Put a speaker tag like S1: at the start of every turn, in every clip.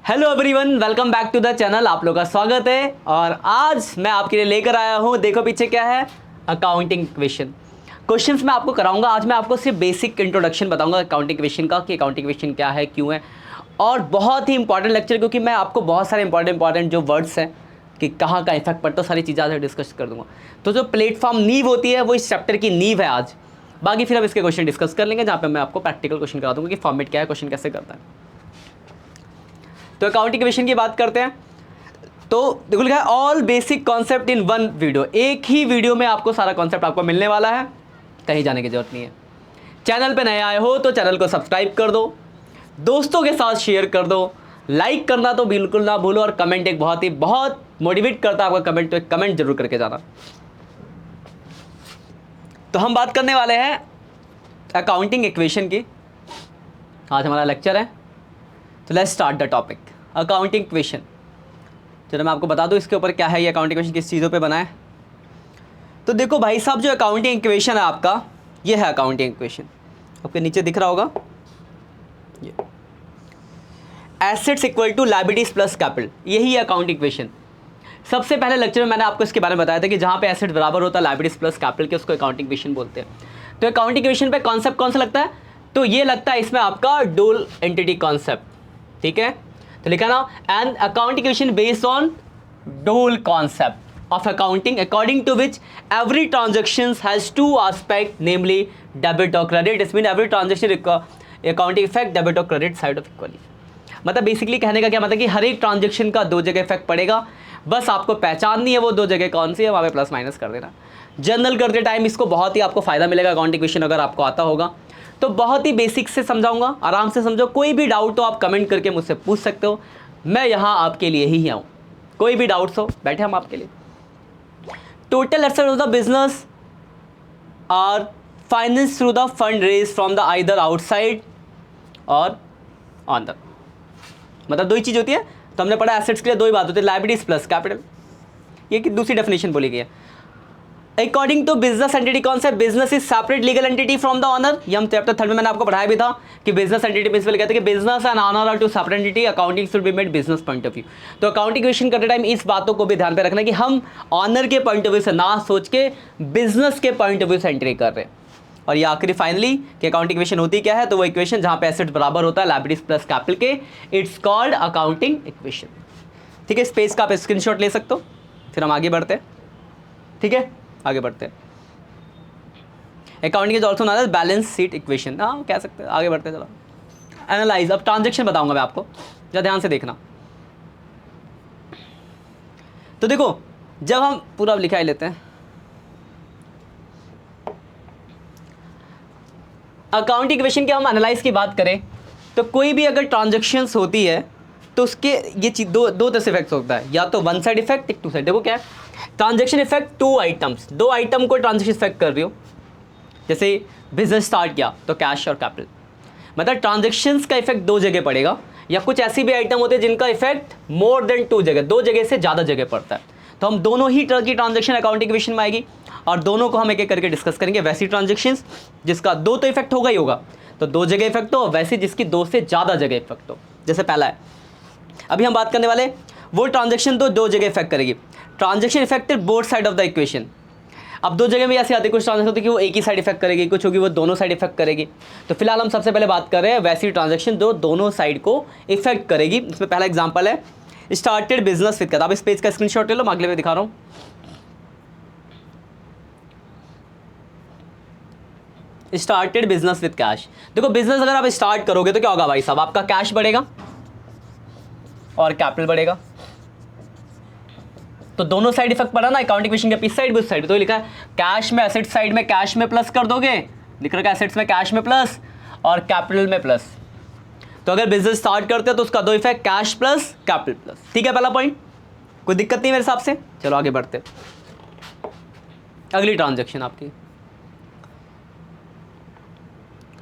S1: Hello everyone, welcome back to the channel. आप लोग का स्वागत है और आज मैं आपके लिए लेकर आया हूँ, देखो पीछे क्या है, अकाउंटिंग इक्वेशन। क्वेश्चंस मैं आपको कराऊंगा। आज मैं आपको सिर्फ बेसिक इंट्रोडक्शन बताऊंगा अकाउंटिंग इक्वेशन का, कि अकाउंटिंग इक्वेशन क्या है, क्यों है, और बहुत ही इंपॉर्टेंट लेक्चर, क्योंकि मैं आपको बहुत सारे इंपॉर्टेंट जो वर्ड्स हैं कि कहाँ का इफेक्ट पड़ता है, सारी चीज़ें आज डिस्कस कर दूंगा। तो जो प्लेटफॉर्म नींव होती है वो इस चैप्टर की नींव है आज। बाकी फिर हम इसके क्वेश्चन डिस्कस कर लेंगे, जहाँ पे मैं आपको प्रैक्टिकल क्वेश्चन करा दूंगा कि फॉर्मेट क्या है, क्वेश्चन कैसे करता है। तो अकाउंटिंग इक्वेशन की बात करते हैं। तो देखो लिखा है all basic concept in one video. एक ही वीडियो में आपको सारा कॉन्सेप्ट आपको मिलने वाला है, कहीं जाने की जरूरत नहीं है। चैनल पे नए आए हो तो चैनल को सब्सक्राइब कर दो, दोस्तों के साथ शेयर कर दो, लाइक करना तो बिल्कुल ना भूलो, और कमेंट एक बहुत मोटिवेट करता है आपका कमेंट, तो एक कमेंट जरूर करके जाना। तो हम बात करने वाले हैं अकाउंटिंग इक्वेशन की। आज हमारा लेक्चर है, तो let's start the topic accounting equation. चलो मैं आपको बता दूं इसके ऊपर क्या है, ये अकाउंटिंग इक्वेशन किस चीज़ों पे बना है। तो देखो भाई साहब, जो अकाउंटिंग इक्वेशन है आपका, ये है अकाउंटिंग इक्वेशन। आपके नीचे दिख रहा होगा ये assets equal to liabilities plus capital, यही है अकाउंटिंग इक्वेशन। सबसे पहले लेक्चर में मैंने आपको इसके बारे में बताया था कि जहाँ पे एसेट बराबर होता है लायबिलिटीज प्लस कैपिटल के, उसको अकाउंटिंग इक्वेशन बोलते हैं। तो अकाउंटिंग इक्वेशन पे कॉन्सेप्ट कौन सा लगता है, तो ये लगता है इसमें आपका डुअल एंटिटी कॉन्सेप्ट। ठीक है, तो लिखा ना, an accounting equation based on dual concept of accounting according to which every transaction has two aspect, namely debit और credit. It's mean every transaction accounting effect debit और क्रेडिट साइड ऑफ इक्वली। मतलब basically कहने का क्या मतलब कि हर एक transaction का दो जगह इफेक्ट पड़ेगा, बस आपको पहचाननी है वो दो जगह कौन सी है, वहाँ पे प्लस माइनस कर देना। जनरल करते टाइम इसको बहुत ही आपको फायदा मिलेगा अकाउंटिंग इक्वेशन अगर आपको आता होगा तो। बहुत ही बेसिक से समझाऊंगा, आराम से समझो। कोई भी डाउट हो आप कमेंट करके मुझसे पूछ सकते हो, मैं यहाँ आपके लिए ही आऊँ। कोई भी डाउट्स हो, बैठे हम आपके लिए। Total assets of the business are finance through the fund raise from the either outside और ऑन द, मतलब दो ही चीज़ होती है। तो हमने पढ़ा एसेट्स के लिए दो ही बात होती है, लायबिलिटीज प्लस कैपिटल। ये की दूसरी डेफिनेशन बोली गई है। According to business entity concept, business is separate legal entity from the owner. ये हम चैप्टर 3 में मैंने आपको पढ़ाया भी था कि बिजनेस एंटिटी प्रिंसिपल कहते हैं कि business and owner are two separate entity, accounting should be made business point of view. तो अकाउंटिंग इक्वेशन करते टाइम इस बातों को भी ध्यान पे रखना कि हम ऑनर के पॉइंट ऑफ व्यू से ना सोच के बिजनेस के पॉइंट ऑफ व्यू से एंट्री कर रहे हैं। और ये आखिरी फाइनली कि अकाउंटिंग इक्वेशन होती क्या है, तो वो इक्वेशन जहाँ पे एसेट बराबर होता है लायबिलिटीज प्लस कैपिटल के, इट्स कॉल्ड अकाउंटिंग इक्वेशन। ठीक है, इस पेज का आप स्क्रीनशॉट ले सकते हो। फिर हम आगे बढ़ते हैं। ठीक है, आगे बढ़ते हैं। Accounting is also known as balance sheet equation, हाँ कह सकते हैं। आगे बढ़ते हैं, चलो एनालाइज। अब ट्रांजेक्शन बताऊंगा मैं आपको, जरा ध्यान से देखना। तो देखो, जब हम पूरा लिखा ही लेते हैं, अकाउंटिंग इक्वेशन की हम एनालाइज की बात करें तो कोई भी अगर ट्रांजेक्शन्स होती है तो उसके ये चीज दो तरह से इफेक्ट होता है, या तो वन साइड इफेक्ट, एक टू साइड। देखो क्या है, ट्रांजेक्शन इफेक्ट टू आइटम्स, दो आइटम को ट्रांजेक्शन इफेक्ट कर रही हो। जैसे बिजनेस स्टार्ट किया तो कैश और कैपिटल, मतलब ट्रांजेक्शन्स का इफेक्ट दो जगह पड़ेगा। या कुछ ऐसी भी आइटम होते हैं जिनका इफेक्ट मोर देन टू जगह, दो जगह से ज़्यादा जगह पड़ता है। तो हम दोनों ही तरह की ट्रांजेक्शन अकाउंटिंग इक्वेशन में आएगी और दोनों को हम एक एक करके डिस्कस करेंगे। वैसी ट्रांजेक्शन्स जिसका दो तो इफेक्ट होगा ही होगा, तो दो जगह इफेक्ट हो, वैसी जिसकी दो से ज़्यादा जगह इफेक्ट हो। जैसे पहला है, अभी हम बात करने वाले वो ट्रांजेक्शन तो दो जगह इफेक्ट करेगी। Transaction affected both side of the equation. अब दो जगह में ऐसे आती है, कुछ ट्रांजेक्शन होती है कि वो एक ही साइड इफेक्ट करेगी, कुछ होगी वो दोनों साइड इफेक्ट करेगी। तो फिलहाल हम सबसे पहले बात कर रहे हैं वैसी ट्रांजेक्शन जो दोनों साइड को इफेक्ट करेगी। इसमें पहला एग्जांपल है स्टार्टेड बिजनेस विद कैश। आप इस पेज का स्क्रीनशॉट ले लो, मैं अगले में दिखा रहा हूँ। Started business with cash. देखो बिजनेस अगर आप स्टार्ट करोगे तो क्या होगा भाई साहब, आपका कैश बढ़ेगा और कैपिटल बढ़ेगा। तो दोनों साइड इफेक्ट पड़ा ना अकाउंटिंग इक्वेशन के, इस साइड भी उस साइड। तो लिखा है कैश में, एसेट साइड में कैश में प्लस कर दोगे, लिख रखा है एसेट्स में कैश में प्लस और कैपिटल में प्लस। तो अगर बिजनेस स्टार्ट करते हैं तो उसका दो effect cash plus capital plus. ठीक है, पहला पॉइंट, कोई दिक्कत नहीं मेरे हिसाब से। चलो आगे बढ़ते, अगली ट्रांजेक्शन आपकी।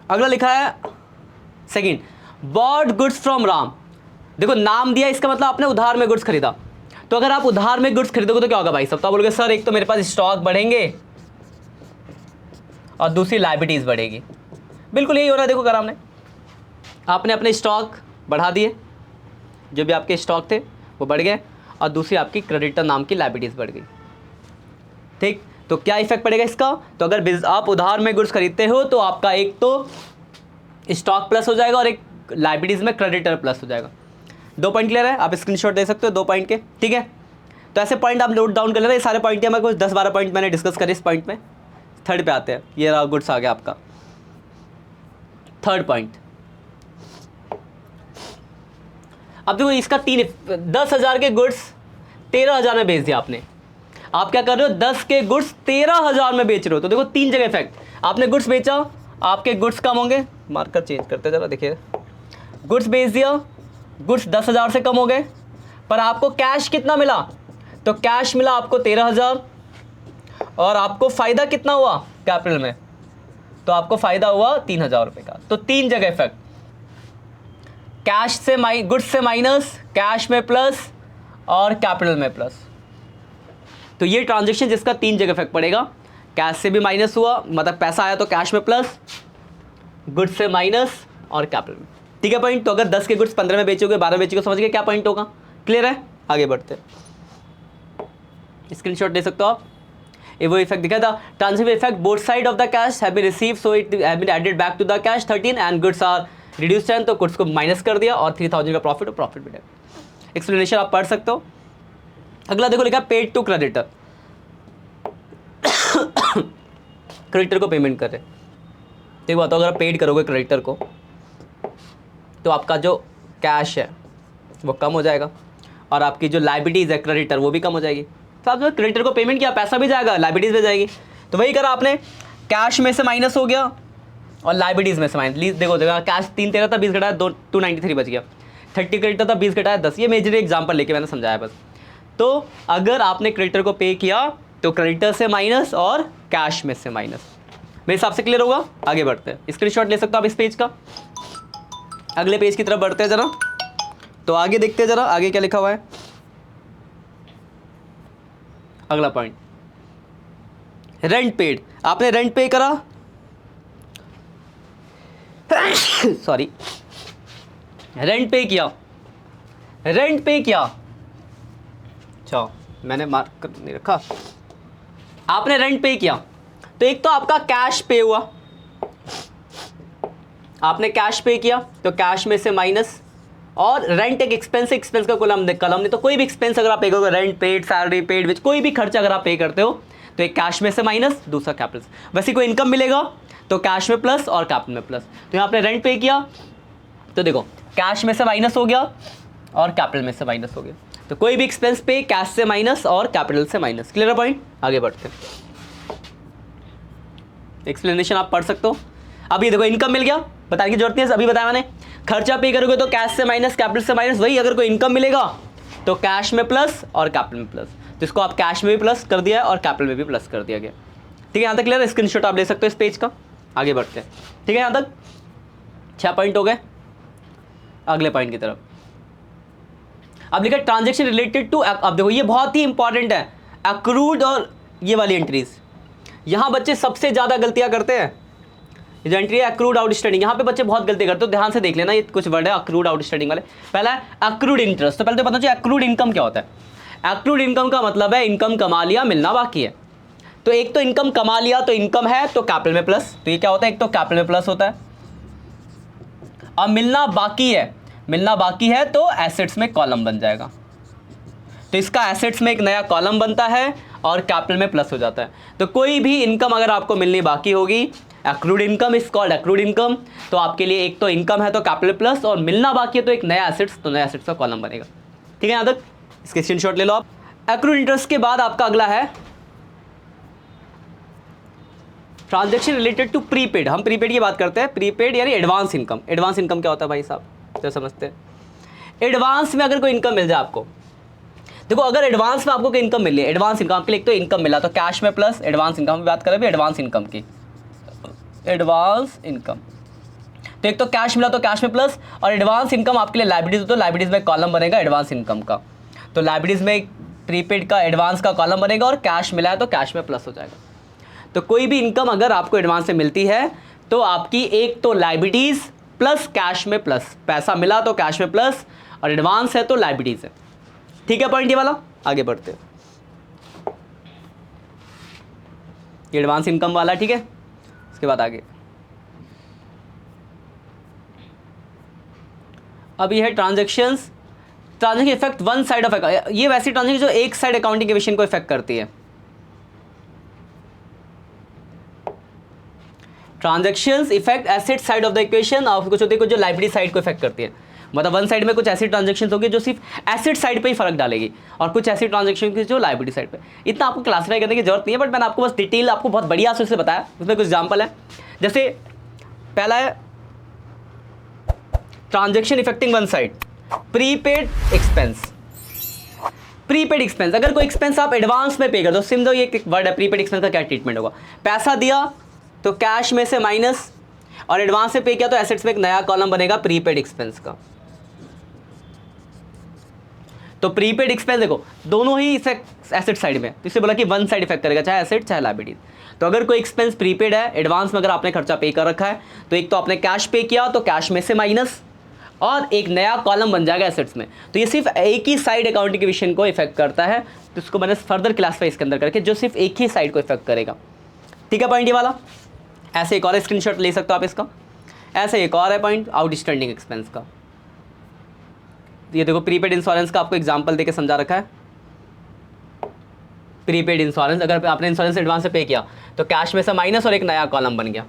S1: अगला लिखा है second, bought goods from Ram. देखो नाम दिया, इसका मतलब आपने उधार में गुड्स खरीदा। तो अगर आप उधार में गुड्स खरीदोगे तो क्या होगा भाई साहब, तो आप बोलोगे सर एक तो मेरे पास स्टॉक बढ़ेंगे और दूसरी लायबिलिटीज बढ़ेगी। बिल्कुल यही हो रहा है। देखो अगर आपने अपने स्टॉक बढ़ा दिए, जो भी आपके स्टॉक थे वो बढ़ गए, और दूसरी आपकी क्रेडिटर नाम की लायबिलिटीज़ बढ़ गई। ठीक, तो क्या इफेक्ट पड़ेगा इसका? तो अगर आप उधार में गुड्स खरीदते हो तो आपका एक तो स्टॉक प्लस हो जाएगा और एक लायबिलिटीज़ में क्रेडिटर प्लस हो जाएगा। 2 पॉइंट क्लियर है? आप स्क्रीनशॉट दे सकते हो 2 पॉइंट के, ठीक है? तो ऐसे पॉइंट आप नोट डाउन कर लेना। ये सारे पॉइंट हमारे कुछ 10-12 पॉइंट मैंने डिस्कस करे इस पॉइंट में। थर्ड पे आते हैं, ये रहा गुड्स आ गया आपका। थर्ड पॉइंट, अब देखो इसका 10,000 के गुड्स 13,000 में बेच दिया आपने। आप क्या कर रहे हो? 10 के गुड्स 13,000 में बेच रहे हो। तो देखो 3 जगह इफेक्ट। आपने गुड्स बेचा, आपके गुड्स कम होंगे, मार्कर चेंज करते जरा, देखिए गुड्स बेच दिया, गुड्स 10,000 से कम हो गए, पर आपको कैश कितना मिला? तो कैश मिला आपको 13,000, और आपको फायदा कितना हुआ कैपिटल में? तो आपको फायदा हुआ 3,000 रुपये का। तो 3 जगह इफेक्ट, कैश से गुड्स से माइनस, कैश में प्लस और कैपिटल में प्लस। तो ये ट्रांजेक्शन जिसका 3 जगह इफेक्ट पड़ेगा, कैश से भी माइनस हुआ, मतलब पैसा आया तो कैश में प्लस, गुड्स से माइनस और कैपिटल में। ठीक है पॉइंट? तो अगर 10 के गुड्स 15 में बेचोगे, 12 में बेचोगे, समझ गए क्या पॉइंट होगा? क्लियर है? आगे बढ़ते हैं, स्क्रीनशॉट दे सकते हो आप। ये वो इफेक्ट दिखा था, transitive effect, both side of the cash have been received so it have been added back to the cash 13 and goods are reduced 10, तो गुड्स को माइनस कर दिया और 3,000 का प्रॉफिट और प्रॉफिट मिला। एक्सप्लेनेशन आप पढ़ सकते हो। अगला देखो लिखा पेड टू क्रेडिटर, क्रेडिटर को पेमेंट कर रहे। देखो बताओ, अगर आप पेड करोगे क्रेडिटर को तो आपका जो कैश है वो कम हो जाएगा, और आपकी जो लायबिलिटीज़ है क्रेडिटर वो भी कम हो जाएगी। तो आप जो क्रेडिटर को पेमेंट किया, पैसा भी जाएगा, लायबिलिटीज़ भी जाएगी। तो वही करा आपने, कैश में से माइनस हो गया और लायबिलिटीज़ में से माइनस। देखो कैश 313 था, 20 घटाया 293 बच गया। 30 क्रेडिटर था, 20 घटाया 10। ये मेजर एग्जाम्पल लेके मैंने समझाया बस। तो अगर आपने क्रेडिटर को पे किया तो क्रेडिटर से माइनस और कैश में से माइनस। मेरे हिसाब से क्लियर होगा? आगे बढ़ते हैं, स्क्रीनशॉट ले सकते हो आप इस पेज का। अगले पेज की तरफ बढ़ते हैं जरा, तो आगे देखते हैं जरा आगे क्या लिखा हुआ है। अगला पॉइंट, रेंट पेड। आपने रेंट पे करा सॉरी, रेंट पे किया, रेंट पे किया, अच्छा मैंने मार्क कर नहीं रखा। आपने रेंट पे किया तो एक तो आपका कैश पे हुआ, आपने कैश पे किया तो कैश में से माइनस, और रेंट एक एक्सपेंस, एक्सपेंस का कॉलम नहीं, तो कोई भी एक्सपेंस अगर आप पे करोगे, रेंट पेड, सैलरी पेड, विच कोई भी खर्चा अगर आप पे करते हो तो एक कैश में से माइनस, दूसरा कैपिटल। वैसे कोई इनकम मिलेगा तो कैश में प्लस और कैपिटल में प्लस। तो यहाँ आपने रेंट पे किया तो देखो कैश में से माइनस हो गया और कैपिटल में से माइनस हो गया। तो कोई भी एक्सपेंस पे कैश से माइनस और कैपिटल से माइनस। Clear point? आगे बढ़ते हैं, एक्सप्लेनेशन आप पढ़ सकते हो। अभी देखो इनकम मिल गया, बताने की जरूरत नहीं है, अभी बताया मैंने। खर्चा पे करोगे तो कैश से माइनस, कैपिटल से माइनस। वही अगर कोई इनकम मिलेगा तो कैश में प्लस और कैपिटल में प्लस। तो इसको आप कैश में भी प्लस कर दिया है और कैपिटल में भी प्लस कर दिया गया। ठीक है, यहाँ तक क्लियर है? स्क्रीनशॉट आप ले सकते हो इस पेज का। आगे बढ़ते हैं, ठीक है? यहाँ तक 6 पॉइंट हो गए। अगले पॉइंट की तरफ अब लिखा ट्रांजेक्शन रिलेटेड टू, अब देखो ये बहुत ही इंपॉर्टेंट है, अक्रूड और ये वाली एंट्रीज। यहाँ बच्चे सबसे ज़्यादा गलतियाँ करते हैं। जो एंट्री है अक्रूड आउटस्टैंडिंग, यहाँ पे बच्चे बहुत गलती करते हो, ध्यान से देख लेना। ये कुछ वर्ड है अक्रूड आउटस्टैंडिंग वाले। पहला है अक्रूड इंटरेस्ट। तो पहले तो पता चाहिए अक्रूड इनकम क्या होता है। अक्रूड इनकम का मतलब है इनकम कमा लिया, मिलना बाकी है। तो एक तो इनकम कमा लिया तो इनकम है तो कैपिटल में प्लस, तो ये क्या होता है? एक तो कैपिटल में प्लस होता है। अब मिलना बाकी है, मिलना बाकी है तो एसेट्स में कॉलम बन जाएगा। तो इसका एसेट्स में एक नया कॉलम बनता है और कैपिटल में प्लस हो जाता है। तो कोई भी इनकम अगर आपको मिलनी बाकी होगी, accrued income is called accrued income, तो आपके लिए एक तो इनकम है तो कैपिटल प्लस, और मिलना बाकी है तो एक नया एसेट्स, तो नया एसेट्स का कॉलम बनेगा। ठीक है, यहाँ तक इसके स्क्रीनशॉट ले लो आप। एक्रूड इंटरेस्ट के बाद आपका अगला है ट्रांजेक्शन रिलेटेड टू प्रीपेड। हम प्रीपेड की बात करते हैं। प्रीपेड यानी एडवांस इनकम। एडवांस इनकम क्या होता है भाई साहब, तो समझते हैं। एडवांस में अगर कोई इनकम मिल जाए आपको, देखो अगर एडवांस में आपको कोई इनकम मिल रही है, एडवांस इनकम आपके लिए एक तो इनकम मिला तो कैश में प्लस, एडवांस इनकम की बात करें भी, एडवांस इनकम की, एडवांस इनकम तो एक तो कैश मिला तो कैश में प्लस, और एडवांस इनकम आपके लिए लायबिलिटीज, तो लायबिलिटीज में कॉलम बनेगा एडवांस इनकम का। तो लायबिलिटीज में प्रीपेड का एडवांस का कॉलम बनेगा, और कैश मिला है तो कैश में प्लस हो जाएगा। तो कोई भी इनकम अगर आपको एडवांस से मिलती है तो आपकी एक तो लायबिलिटीज प्लस कैश में प्लस, पैसा मिला तो कैश में प्लस, और एडवांस है तो लायबिलिटीज है। ठीक है पॉइंट ये वाला, आगे बढ़ते हैं। ये एडवांस इनकम वाला, ठीक है। उसके बाद आगे अब ये है transactions, transaction effect one side of, ये वैसी ट्रांजेक्शन जो एक साइड अकाउंटिंग इक्वेशन को इफेक्ट करती है। Transactions effect asset side of the equation, और कुछ होती है कुछ जो लायबिलिटी साइड को इफेक्ट करती है। मतलब वन साइड में कुछ ऐसी ट्रांजेक्शन होगी जो सिर्फ एसेट साइड पे ही फर्क डालेगी, और कुछ ऐसी ट्रांजेक्शन की जो लायबिलिटी साइड पे। इतना आपको क्लासिफाई करने की जरूरत नहीं है, बट मैंने आपको बस डिटेल आपको बहुत बढ़िया से बताया। उसमें कुछ एग्जाम्पल है, जैसे पहला है transaction effecting one side, prepaid expense. Prepaid expense, अगर कोई एक्सपेंस आप एडवांस में पे कर दो, समझो ये एक वर्ड है प्रीपेड एक्सपेंस का क्या ट्रीटमेंट होगा। पैसा दिया तो कैश में से माइनस, और एडवांस से पे किया तो एसेट्स में एक नया कॉलम बनेगा प्रीपेड एक्सपेंस का। तो प्रीपेड एक्सपेंस देखो दोनों ही इफेक्ट एसेट साइड में, तो इससे बोला कि वन साइड इफेक्ट करेगा, चाहे एसेट चाहे लायबिलिटी। तो अगर कोई एक्सपेंस प्रीपेड है, एडवांस में अगर आपने खर्चा पे कर रखा है, तो एक तो आपने कैश पे किया तो कैश में से माइनस, और एक नया कॉलम बन जाएगा एसेट्स में। तो ये सिर्फ एक ही साइड अकाउंटिंग इक्वेशन को इफेक्ट करता है, तो इसको मैंने फर्दर क्लासिफाई इसके अंदर करके जो सिर्फ एक ही साइड को इफेक्ट करेगा। ठीक है पॉइंट ये वाला। ऐसे एक और स्क्रीनशॉट ले सकते हो आप इसका। ऐसे एक और है पॉइंट आउटस्टैंडिंग एक्सपेंस का। ये देखो प्रीपेड इंश्योरेंस का आपको एग्जांपल देके समझा रखा है। प्रीपेड इंश्योरेंस, अगर आपने इंश्योरेंस एडवांस से पे किया तो कैश में से माइनस और एक नया कॉलम बन गया।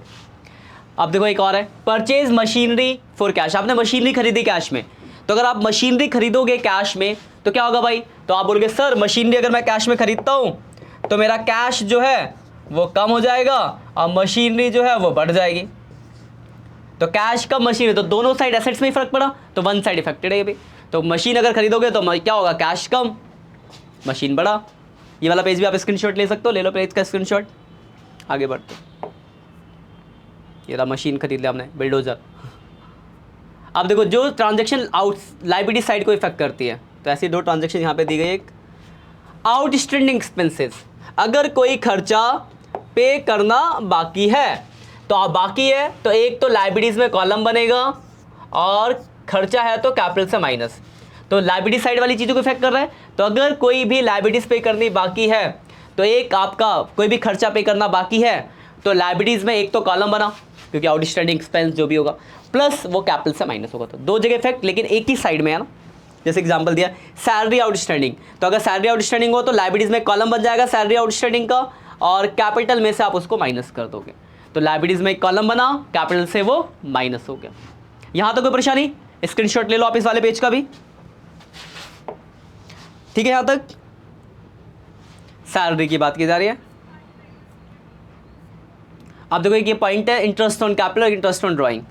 S1: अब देखो एक और है परचेज मशीनरी फॉर कैश। आपने मशीनरी खरीदी कैश में, तो अगर आप मशीनरी खरीदोगे कैश में तो क्या होगा भाई, तो आप बोलोगे सर मशीनरी अगर मैं कैश में खरीदता हूँ तो मेरा कैश जो है वो कम हो जाएगा और मशीनरी जो है वो बढ़ जाएगी। तो कैश कम मशीनरी, तो दोनों साइड एसेट्स में ही फर्क पड़ा, तो वन साइड इफेक्टेड है ये भी। तो मशीन अगर खरीदोगे तो क्या होगा, कैश कम मशीन बढ़ा। ये वाला पेज भी आप स्क्रीनशॉट ले सकते हो, ले लो पेज का स्क्रीनशॉट। आगे बढ़ते, ये रहा मशीन खरीद लिया हमने, बिल्डोजर। अब देखो जो ट्रांजेक्शन आउट लायबिलिटी साइड को इफेक्ट करती है, तो ऐसी दो ट्रांजेक्शन यहाँ पे दी गई। एक आउटस्टैंडिंग एक्सपेंसेस, अगर कोई खर्चा पे करना बाकी है, तो आप बाकी है तो एक तो लायबिलिटीज में कॉलम बनेगा, और खर्चा है तो कैपिटल से माइनस। तो लायबिलिटी साइड वाली चीज़ों को इफेक्ट कर रहा है। तो अगर कोई भी लायबिलिटीज पे करनी बाकी है, तो एक आपका कोई भी खर्चा पे करना बाकी है, तो लायबिलिटीज में एक तो कॉलम बना, क्योंकि आउटस्टैंडिंग एक्सपेंस जो भी होगा, प्लस वो कैपिटल से माइनस होगा। तो दो जगह इफेक्ट, लेकिन एक ही साइड में है ना। जैसे एग्जांपल दिया सैलरी आउटस्टैंडिंग, तो अगर सैलरी आउटस्टैंडिंग हो तो लायबिलिटीज में कॉलम बन जाएगा सैलरी आउटस्टैंडिंग का, और कैपिटल में से आप उसको माइनस कर दोगे। तो लायबिलिटीज में एक कॉलम बना, कैपिटल से वो माइनस हो गया। यहां तो कोई परेशानी, स्क्रीनशॉट ले लो आप इस वाले पेज का भी। ठीक है, यहां तक सैलरी की बात की जा रही है। अब देखो एक ये पॉइंट है इंटरेस्ट ऑन कैपिटल और इंटरेस्ट ऑन ड्राइंग।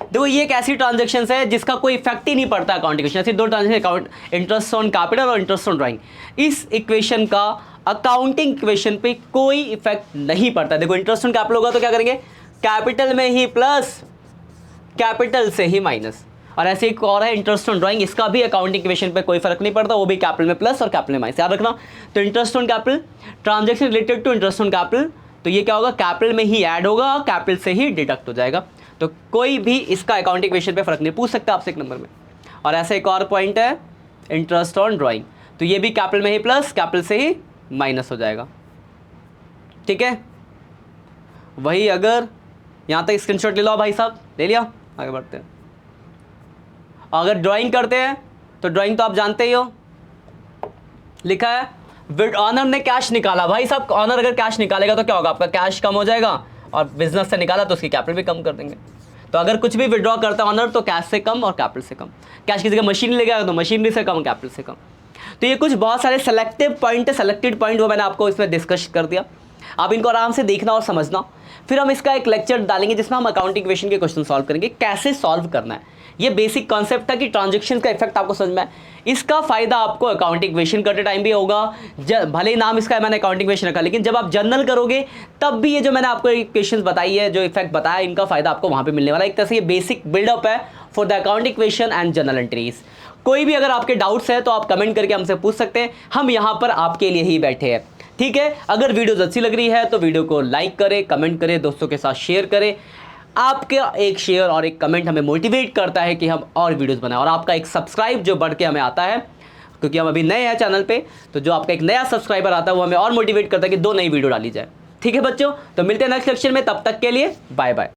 S1: देखो ये एक ऐसी ट्रांजेक्शन है जिसका कोई इफेक्ट ही नहीं पड़ता अकाउंट इक्वेशन। ऐसी दो transaction account, interest on capital और इंटरेस्ट ऑन ड्राइंग। इस इक्वेशन का अकाउंटिंग इक्वेशन पे कोई इफेक्ट नहीं पड़ता। देखो इंटरेस्ट ऑन कैपिटल होगा तो क्या करेंगे, कैपिटल में ही प्लस, कैपिटल से ही माइनस। और ऐसे एक और है इंटरेस्ट ऑन ड्राइंग, इसका भी अकाउंटिंग इक्वेशन पे कोई फर्क नहीं पड़ता, वो भी कैपिटल में प्लस और कैपिटल में माइनस, याद रखना। तो interest on capital, transaction related to interest on capital, तो ये क्या होगा, कैपिटल में ही ऐड होगा, कैपिटल से ही डिडक्ट हो जाएगा। तो कोई भी इसका अकाउंटिंग इक्वेशन पे फर्क नहीं, पूछ सकता आपसे एक नंबर में। और ऐसे एक और पॉइंट है इंटरेस्ट ऑन ड्राइंग, तो ये भी कैपिटल में ही प्लस, कैपिटल से ही माइनस हो जाएगा। ठीक है, वही अगर यहाँ तक स्क्रीनशॉट ले लो भाई साहब, ले लिया, आगे बढ़ते हैं। अगर ड्राइंग करते हैं तो ड्राइंग तो आप जानते ही हो, लिखा है ऑनर ने कैश निकाला। भाई साहब ऑनर अगर कैश निकालेगा तो क्या होगा, आपका कैश कम हो जाएगा, और बिजनेस से निकाला तो उसकी कैपिटल भी कम कर देंगे। तो अगर कुछ भी विड्रॉ करता है ऑनर तो कैश से कम और कैपिटल से कम। कैश की जगह मशीनरी ले गया तो मशीनरी से कम, कैपिटल से कम। तो ये कुछ बहुत सारे सेलेक्टिव पॉइंट है, सेलेक्टेड पॉइंट, वो मैंने आपको इसमें डिस्कस कर दिया। आप इनको आराम से देखना और समझना। फिर हम इसका एक लेक्चर डालेंगे जिसमें हम अकाउंटिंग इक्वेशन के क्वेश्चन सॉल्व करेंगे, कैसे सॉल्व करना है। ये बेसिक कॉन्सेप्ट था कि ट्रांजैक्शन का इफेक्ट आपको समझ में है। इसका फायदा आपको अकाउंटिंग इक्वेशन करते टाइम भी होगा, भले ही नाम इसका मैंने अकाउंटिंग इक्वेशन रखा, लेकिन जब आप जर्नल करोगे तब भी ये जो मैंने आपको इक्वेशन बताई है, जो इफेक्ट बताया, इनका फायदा आपको वहां पे मिलने वाला है। एक तरह से ये बेसिक बिल्डअप है for the accounting equation and journal entries. कोई भी अगर आपके डाउट्स है तो आप कमेंट करके हमसे पूछ सकते हैं, हम यहाँ पर आपके लिए ही बैठे हैं। ठीक है, अगर वीडियोज अच्छी लग रही है तो वीडियो को लाइक करें, कमेंट करें, दोस्तों के साथ शेयर करें। आपका एक शेयर और एक कमेंट हमें मोटिवेट करता है कि हम और वीडियोस बनाएं, और आपका एक सब्सक्राइब जो बढ़ के हमें आता है, क्योंकि हम अभी नए हैं चैनल पे, तो जो आपका एक नया सब्सक्राइबर आता है वो हमें और मोटिवेट करता है कि 2 नई वीडियो डाली जाए। ठीक है बच्चों, तो मिलते हैं नेक्स्ट लेक्चर में, तब तक के लिए बाय बाय।